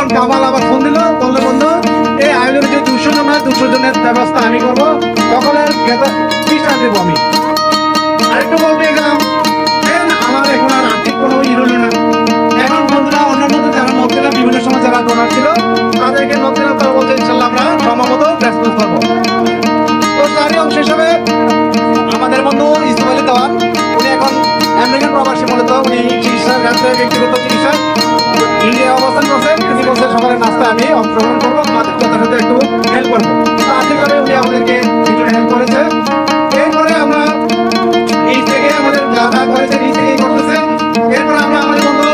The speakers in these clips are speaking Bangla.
তখন কামাল আবার ফোন দিল, বললো বন্ধু এই আয়োজনে যে 200 জন হয় 200 জনের ব্যবস্থা আমি করবো, সকলের ফিসটা দেবো আমি। আরেকটু বলতে গেলাম আমার এখন আর আর্থিক কোনো রইল না। এখন বন্ধুরা অন্যান্য যারা নক দিলাম, বিভিন্ন সময় যারা ডোনার ছিল তাদেরকে নক দিলাম, তারা বলছে ইনশাল্লাহ আমরা সম্ভবত রেসপন্স করবো। তো তারই অংশ হিসাবে আমাদের বন্ধু ইসমাইল আলী দেওয়ান, উনি এখন আমেরিকান প্রবাসী, মূলত উনি চিকিৎসার ক্ষেত্রে ব্যক্তিগত চিকিৎসা ইন্ডিয়া অবস্থান করছেন। তিনি বলছেন সকালের নাস্তা আমি অংশগ্রহণ করবো, আমাদের যথাযথ একটু হেল্প করবো। আর্থিকভাবে উনি আমাদেরকে কিছুটা হেল্প করেছে। এরপরে আমরা নিজ থেকে আমাদের যারা করেছে নিজ থেকেই করতেছে। এরপরে আমরা আমাদের বন্ধু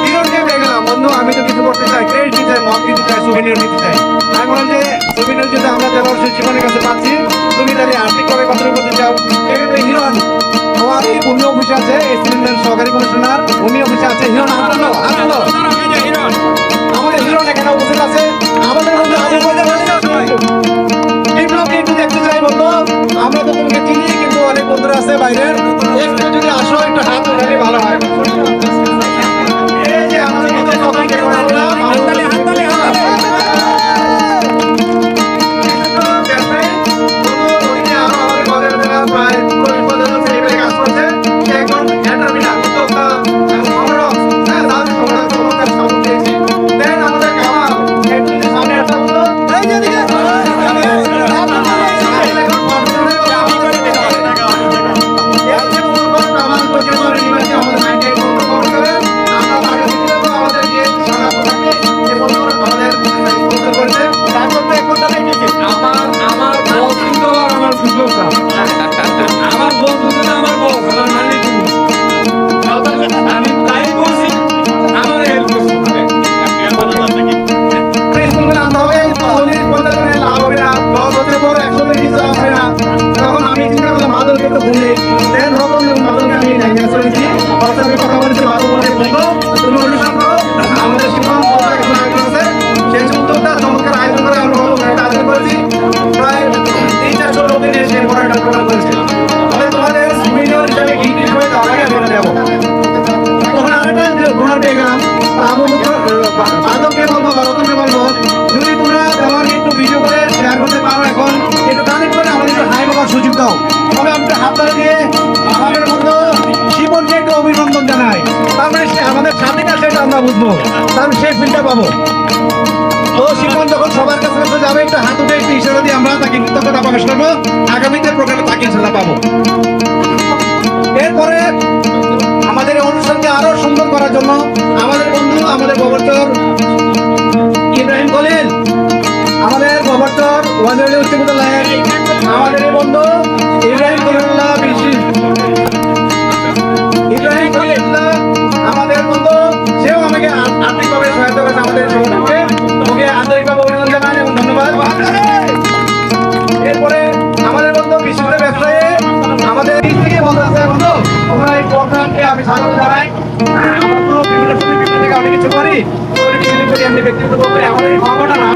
হিরোকে পেয়ে গেলাম, বন্ধু আমি তো কিছু করতে চাই, ক্রেডিট দিতে চাই, মগ দিতে চাই, সুভেনির দিতে চাই। আমি বললাম যে সুভেনির যদি আমরা দেওয়ার জীবনের কাছে পাচ্ছি, তুমি তাহলে আর্থিকভাবে কন্ট্রোল করতে চাও, সেক্ষেত্রে হিরণ আমার এই ভূমি অফিসে আছে, এসিডেন্টের সহকারী কমিশনার ভূমি অফিসে আছে, হিরণ আনন্দ আমাদের হিরণ এখানে উপস্থিত আছে। আমাদের বন্ধু একটু দেখতে চাই বলতো, আমরা তো তোমাকে চিনি, কিন্তু অনেক বন্ধুরা আছে বাইরের, একটু যদি আসো একটু হাত উঠালে ভালো হয়। এই যে আমাদের সুযোগ দাও, তবে আমরা হাততালি দিয়ে আমাদের মতো জীবনকে একটু অভিনন্দন জানাই। তারপরে সে আমাদের স্বাধীন আছে এটা আমরা বুঝবো, তাহলে সেই ফিলটা পাবো। তো শিবন যখন সবার কাছে কাছে যাবে, একটু হাত উঠে একটু ইশারা দিয়ে আমরা তাকে কৃতজ্ঞতা প্রকাশ করবো, আগামীতে প্রোগ্রামে তাকে ইনশাল্লাহ পাবো। এরপরে আমাদের এই অনুষ্ঠানকে আরো সুন্দর করার জন্য আমাদের বন্ধু, আমাদের গোবরচর ইব্রাহিম খলিল, আমাদের গোবরচর ওয়াজির উচ্চ বিদ্যালয়ের আমাদের এই বন্ধু ইব্রাহিম খলিলুল্লাহ, ইব্রাহিম খলিলুল্লাহ আমাদের বন্ধু, সেও আমাকে আর্থিকভাবে সহায়তা করেছে আমাদের সংগঠনকে, ওকে আন্তরিকভাবে অভিনন্দন জানাই এবং ধন্যবাদ। এরপরে আমাদের বন্ধু বিশিষ্ট ব্যবসায়ী আমাদের দিক থেকে বন্ধু আছে, বন্ধু তোমরা এই প্রোগ্রামকে আমি স্বাগত জানাই। আমরা তো বিভিন্ন সময় বিভিন্ন থেকে অনেক কিছু করি, এমনি ব্যক্তিগত বলতে আমাদের এই খবরটা না।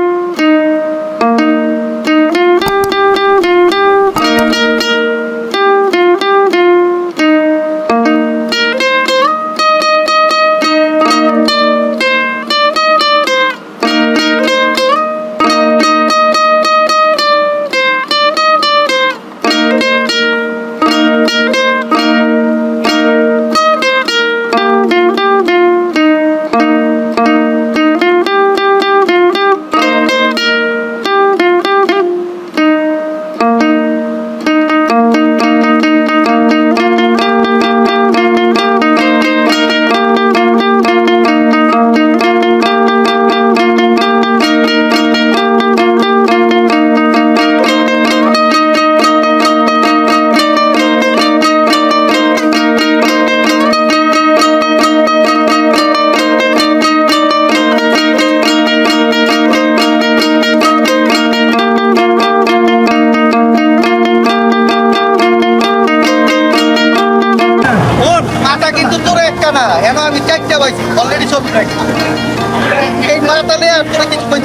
আমি চারটা পাইছি অলরেডি, সব এই মাতালে আর তোরা কিছু কই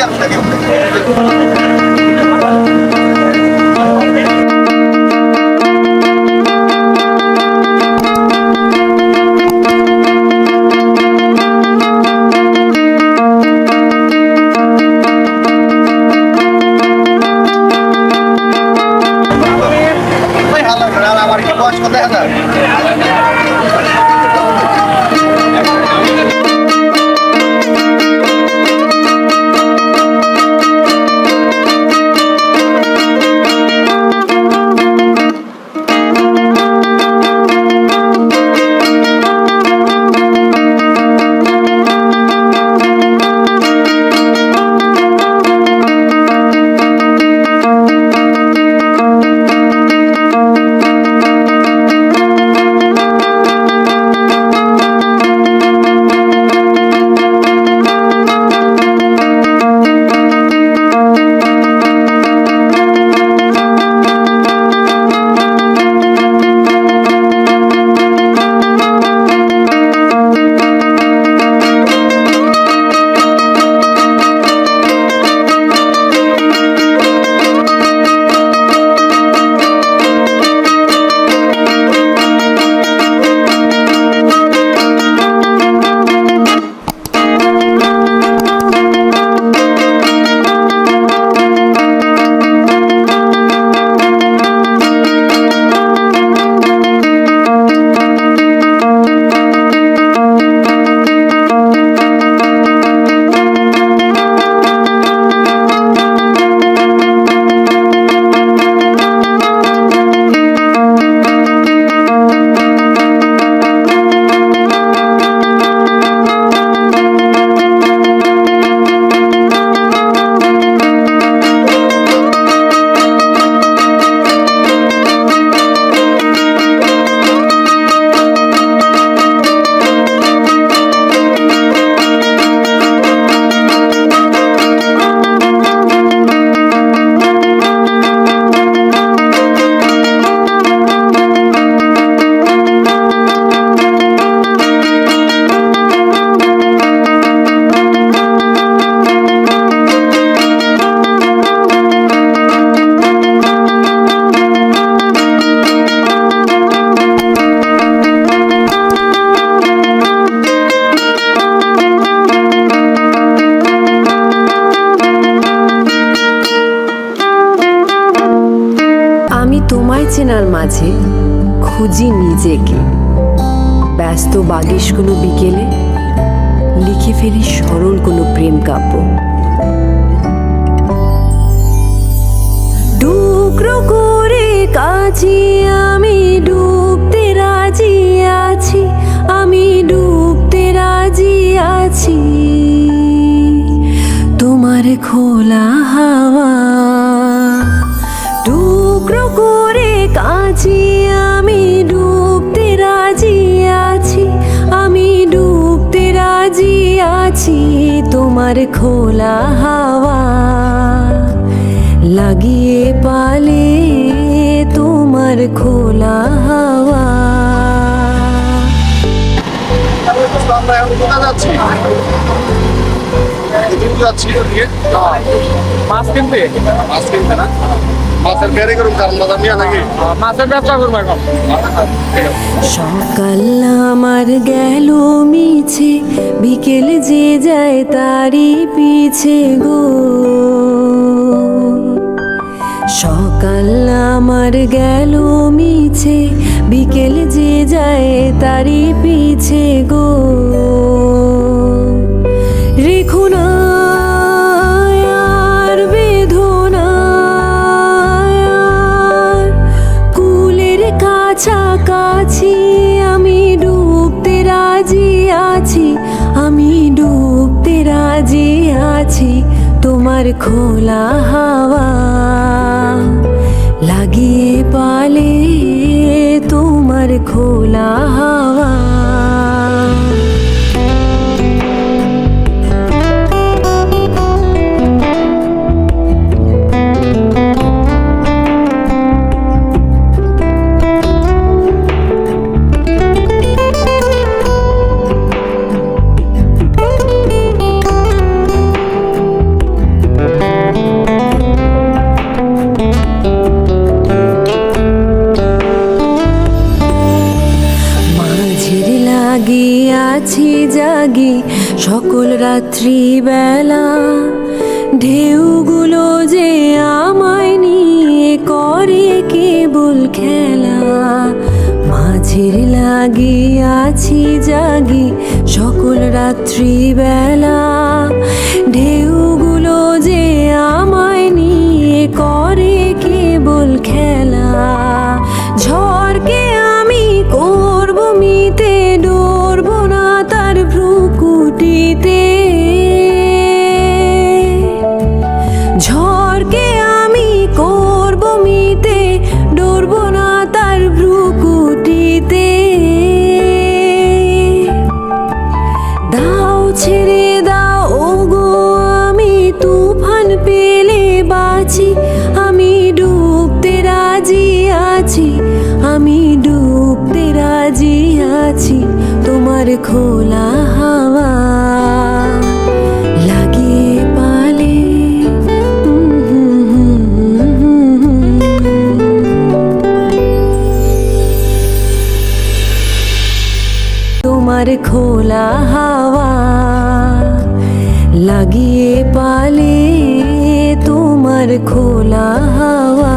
অচেনার মাঝে খুঁজি নিজেকে, ব্যস্ত বাগিস কোনো বিকেলে লিখে ফেলি সরল কোনো প্রেম কাব্য। টুকরো করে কাছি আমি ডুবতে রাজি আছি, আমি ডুবতে রাজি আছি তোমার খোলা হাওয়া। টুকরো করে কাছি আমি ডুবতে রাজি আছি, আমি ডুবতে রাজি আছি তোমার খোলা হাওয়া। লাগিয়ে পালে তোমার খোলা হাওয়া। আমরা এখন কোথায় যাচ্ছি? মাছ কিনতে মাছ কিনতে না? মাছের বেড়ে করুন কারণ বাজার নিয়ে নাকি? মাছের ব্যবসা করবো এখন। সকাল আমার গেল মিছে, বিকেল যে যায় তারই পিছে গো। সকাল আমার গেল মিছে, বিকেল যে যায় তারই পিছে গো। রেখো না আর বেদনা আর কুলের কাছাকাছি, আমি ডুবতে রাজি আছি, আমি ডুবতে রাজি আছি তোমার খোলা হাওয়া। লাগিয়ে পালে তোমার খোলা হাওয়া। আছি জাগি সকল রাত্রি বেলা, ঢেউগুলো যে আমায় নিয়ে করে কেবল খেলা। মাঝের লাগি আছি জাগি সকল রাত্রি বেলা, ঢেউগুলো যে আমায় নিয়ে করে কেবল খেলা। ঝড়কে আমি করব মিতে, ডরব না তার ভ্রুকুটিতে। ঝড়কে আমি করব মিতে, ডরব না তার ভ্রুকুটিতে। দাও ছেড়ে দাও ওগো আমি তুফান পেলে বাঁচি, আমি ডুবতে রাজি আছি, আমি ডুবতে রাজি আছি তোমার খোলা হাওয়া। লাগিয়ে পালে তোমার খোলা হাওয়া। লাগিয়ে পালে তোমার খোলা হাওয়া।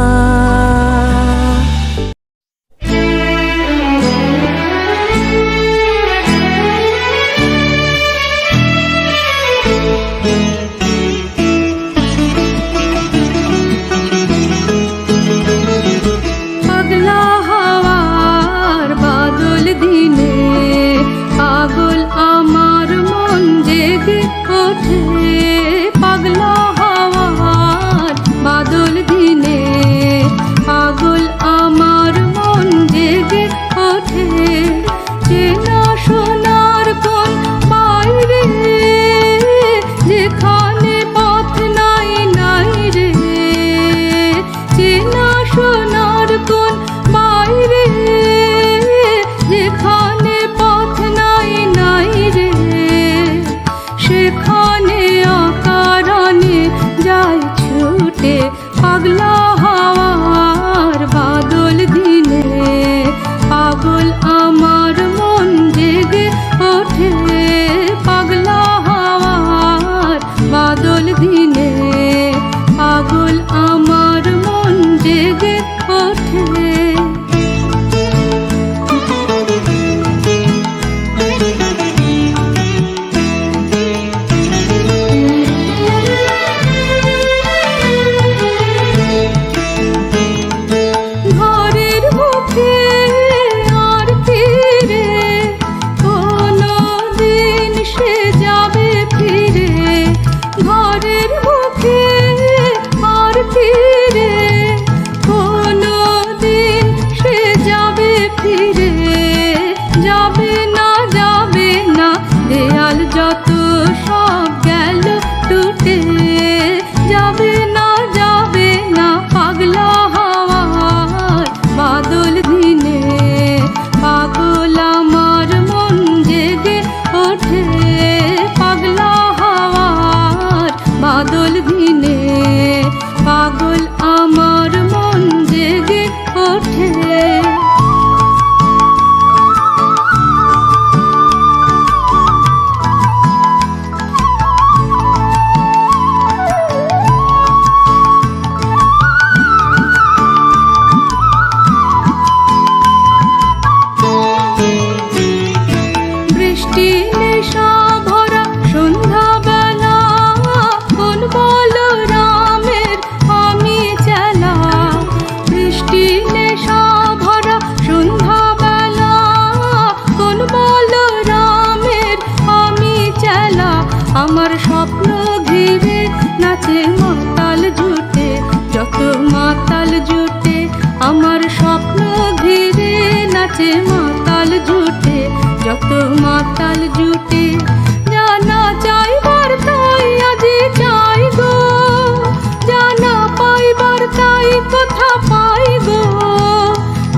পাগলা হাওয়ার বাদল দিনে পাগল আমার মন জেগে ওঠে। পাগলা হাওয়ার বাদল দিনে বৃষ্টি নেশা ভরা সন্ধ্যাবেলা কোন বলরামের আমি চেলা বৃষ্টি নেশা ভরা সন্ধ্যাবেলা কোন বলরামের আমি চেলা আমার স্বপ্ন ঘিরে নাচে মাতাল জুটে যত মাতাল জুটে আমার স্বপ্ন ঘিরে নাচে মাতাল জুটে যত মাতাল জুটে জানা চাইবার তাই আজি চাই গো জানা পাইবার তাই কথা পাই গো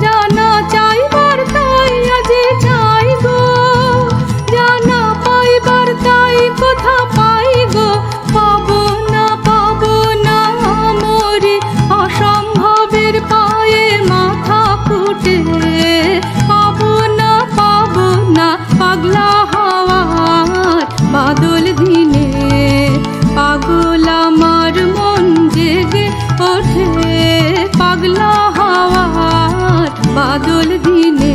জানা চাইবার তাই আজি চাই গো জানা পাইবার তাই কথা পাই গো পাবো না মরি অসম্ভবের পায়ে মাথা ফুটে পাবো না পাগলা হওয়ার বাদল দিনে পাগল আমার মন জেগে ওঠে পাগলা হওয়ার বাদল দিনে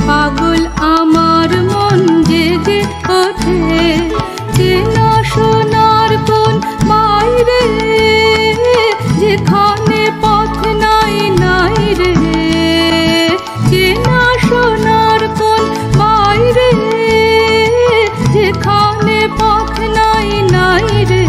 পাগল আমার মন জেগে ওঠে চেনা সোনার কোন বাইরে যেখানে পথ নাই রে চেনা সোনার কোন বাইরে যেখানে পথ নাই রে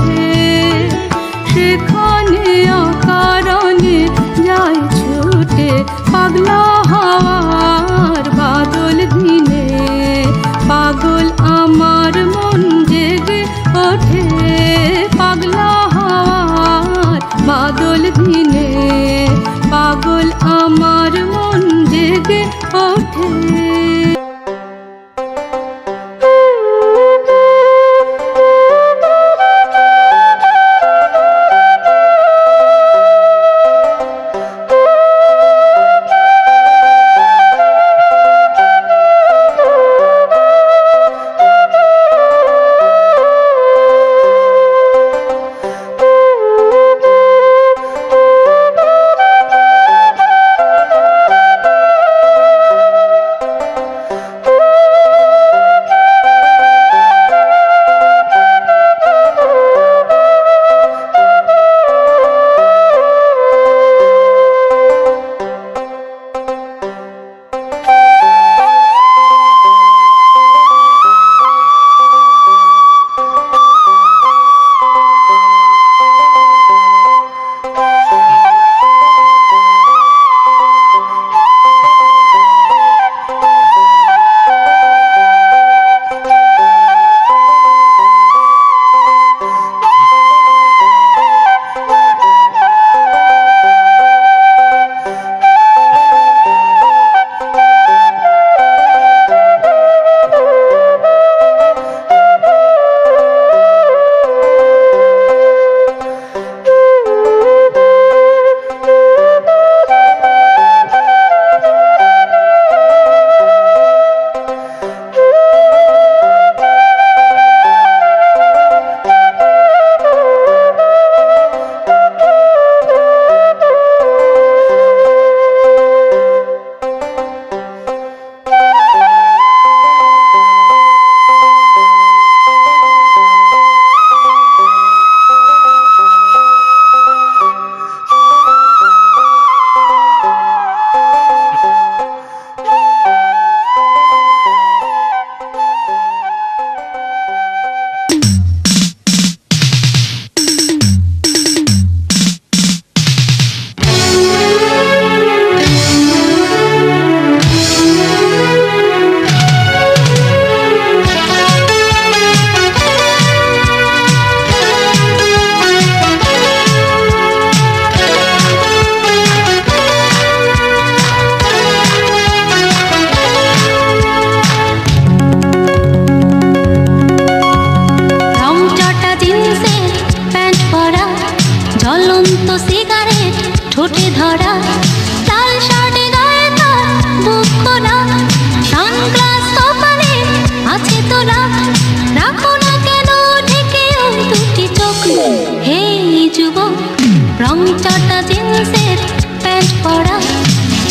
সেখানে অকারণে যায় ছুটে পাগলা হওয়ার বাদল দিনে পাগল আমার মন জেগে ওঠে পাগলা হওয়ার বাদল দিনে পাগল আমার মন জেগে ওঠে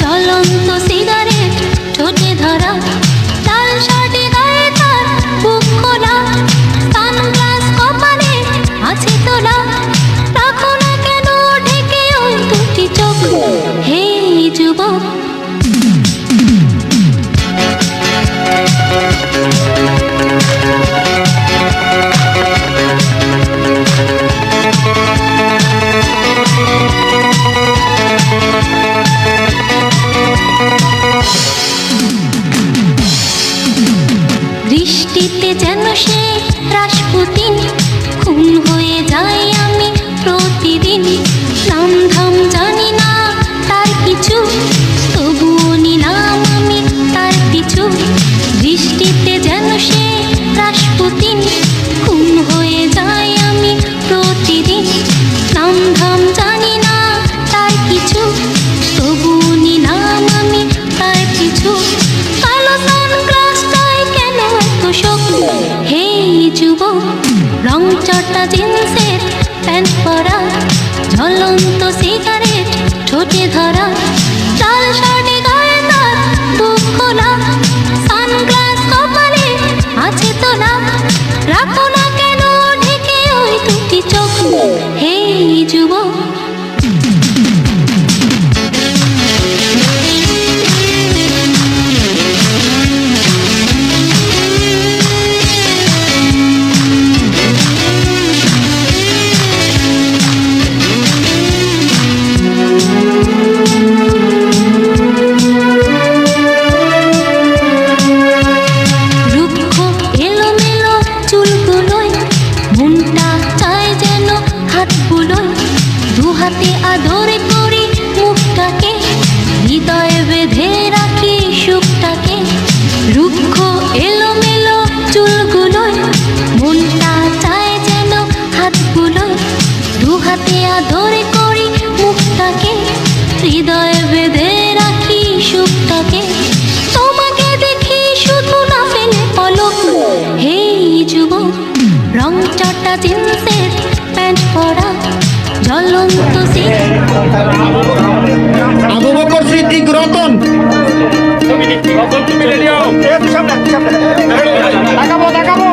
চলন্ত সিগারেট ঠোঁটে ধরা লাল শার্টে গায়ে বৃষ্টিতে যেন সে রাসপুতিন, খুন হয়ে যাই আমি প্রতিদিন। নাম ধাম জানি না তার কিছু, তবুও নিলাম আমি তার পিছু। বৃষ্টিতে যেন সে রাসপুতিন, খুন হয়ে যাই আমি প্রতিদিন। নাম ধাম জানি না তার কিছু, তবুও নিলাম আমি তার পিছু। কালো সানগ্লাসটায় কেন এত শোক? হে যুবক, রং চটা জিন্সের প্যান্ট পরা, ঝলন্ত সিগারেট ঠোঁটে ধরা, লাল শাড়ি গায়ে তার বুক খোলা, সানগ্লাস কপালে আছে তোলা। রাখো না কেন ঢেকে ওই দুটি চোখ? হে যুবক, রুক্ষ এলোমেলো চুলগুলোয় মনটা চায় যেন হাত বুলোয়। দু হাতে আদর করি মুখটাকে, হৃদয়ে বেঁধে রাখি সুখটাকে। রুক্ষ এলোমেলো চুলগুলোয় মনটা চায় যেন হাত বুলোয়। দু হাতে আদর করি মুখটাকে, হৃদয়ে বেঁধে রাখি সুখটাকে। তোমাকে দেখি শুধু না ফেলে পলক। হে যুবক, রং চটা জিন্সের প্যান্ট পরা, ঝলন্ত আবু বকর সিদ্দিক রতন। তুমি রেডি হও। তাকাবো তাকাবো।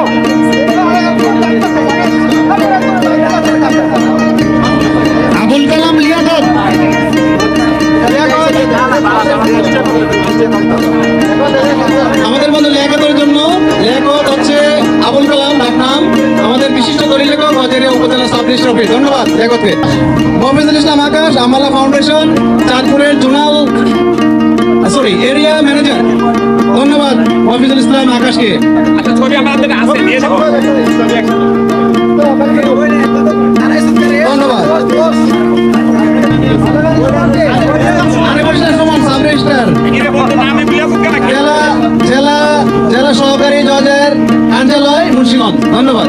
আবুল কালাম লিয়াকত। আমাদের বন্ধু লিয়াকতের জন্য, লিয়াকত হচ্ছে আবুল কালাম নাম, আমাদের বিশিষ্ট দলিল লেখক বাজারিয়া উপজেলা সাব রেজিস্ট্রার অফিস। ধন্যবাদ লিয়াকতকে। মফিজুল ইসলাম আকাশ, আমালা ফাউন্ডেশন চাঁদপুরের জোনাল এরিয়া ম্যানেজার। ধন্যবাদ মফিজুল ইসলাম আকাশকে। আচ্ছা ছবি আমাদের আছে নিয়ে যাবো। ধন্যবাদ। আরিফুল সুমন সাব রেজিস্ট্রার, এর বলতে নামে বিয়া করতে না। জেলা জেলা জেলা সহকারী জজের কার্যালয় মুন্সিগঞ্জ। ধন্যবাদ।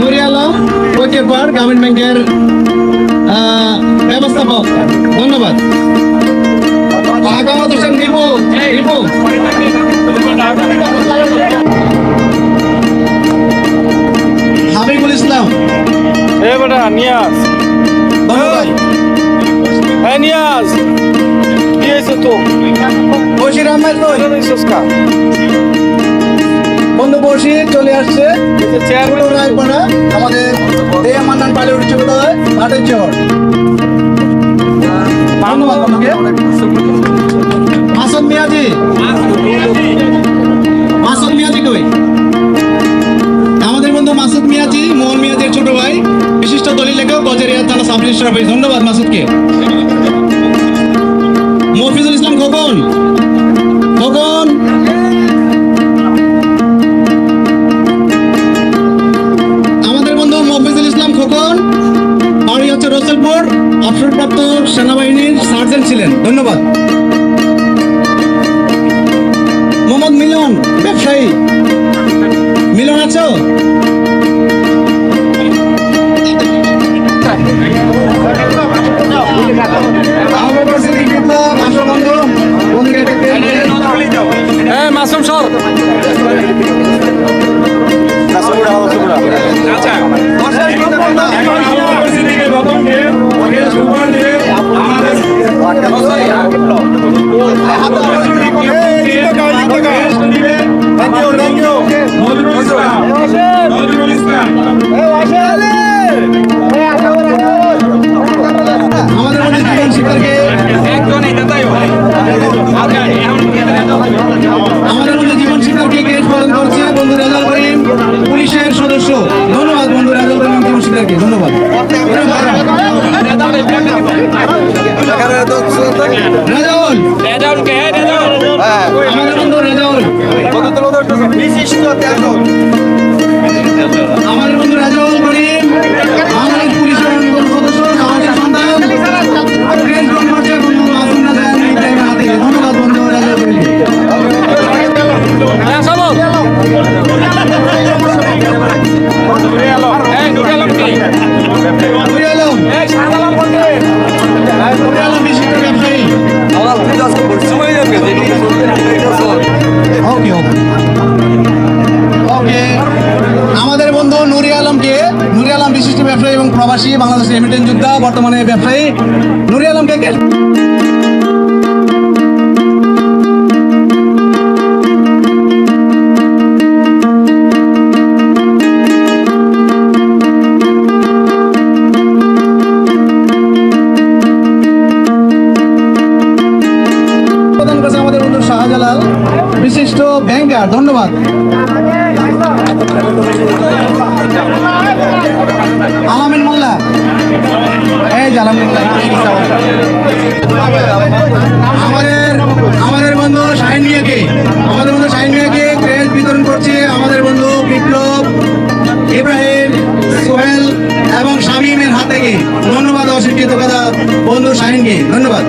নুরি আলম কোচেপার গ্রামীণ ব্যাংকের ব্যবস্থাপক। ধন্যবাদ। আগামত হোসেন দীপু দীপু। হাবিবুল ইসলাম। এ বেটা নিয়াজ, ধন্যবাদ। এ নিয়াজ কি হয়েছে তো? বশির আহমেদ সুস্কা বন্ধু বশির চলে আসছে। চেয়ার ছোট রায়পাড়া, আমাদের এ মান্নান পাইলট উচ্চ বিদ্যালয় মাঠের চর। ধন্যবাদ তোমাকে। মাসুদ মিয়াজি। মাসুদ মিয়াজি কই? আমাদের বন্ধু মাসুদ মিয়াজি, মোহন মিয়াজির ছোট ভাই, বিশিষ্ট দলিল লেখক গজেরিয়া থানা সাব রেজিস্ট্রার অফিস। ধন্যবাদ মাসুদকে। মফিজুল ইসলাম খোকন। খোকন। আমাদের বন্ধু মফিজুল ইসলাম খোকন, বাড়ি হচ্ছে রসুলপুর, অবসরপ্রাপ্ত সেনাবাহিনীর সার্জেন্ট ছিলেন। ধন্যবাদ। মোহাম্মদ মিলন, ব্যবসায়ী। মিলন আছো? হ্যাঁ মাসুম সর। আচ্ছা আমাদের মধ্যে জীবন শিক্ষাকে আমাদের মধ্যে জীবন শিক্ষাকে কেস পালন করছে বন্ধু রেজাল করিম, পুলিশের সদস্য। ধন্যবাদ বন্ধু রেজাল করিম জীবন শিক্ষাকে। ধন্যবাদ। রেজাউল। বিশিষ্ট তেতল আমাদের বন্ধু রাজল করিম, আমাদের পুলিশের অন্যতম সদস্য, সাহসী সন্তান, প্রেস কনফারেন্সের বন্ধু মাসুম রাজা ইব্রাহিমের হাতে। ধন্যবাদ বন্ধু রাজল করিম। হ্যাঁ চলো এই নুরে আলম কি নুরে আলম, এই শাহজালাল বলতে নুরে আলম বিশিষ্ট ব্যবসায়ী। ওকে ওকে ওকে। আমাদের বন্ধু নুরে আলমকে, নুরে আলম বিশিষ্ট ব্যবসায়ী এবং প্রবাসী বাংলাদেশ রেমিটেন্স যোদ্ধা, বর্তমানে ব্যবসায়ী নুরে আলমকে প্রদান করেছে আমাদের বন্ধু শাহজালাল বিশিষ্ট ব্যাংকার। ধন্যবাদ। আলামিন মোল্লা, এই যে আলামিন মোল্লা। আমাদের বন্ধু শাহিন মিয়াকে, আমাদের বন্ধু শাহিন মিয়াকে ক্রেজ বিতরণ করছে আমাদের বন্ধু বিপ্লব, ইব্রাহিম, সোহেল এবং শামীমের হাত থেকে। ধন্যবাদ অশিক্ষিত কথা বন্ধু শাহিনকে, ধন্যবাদ।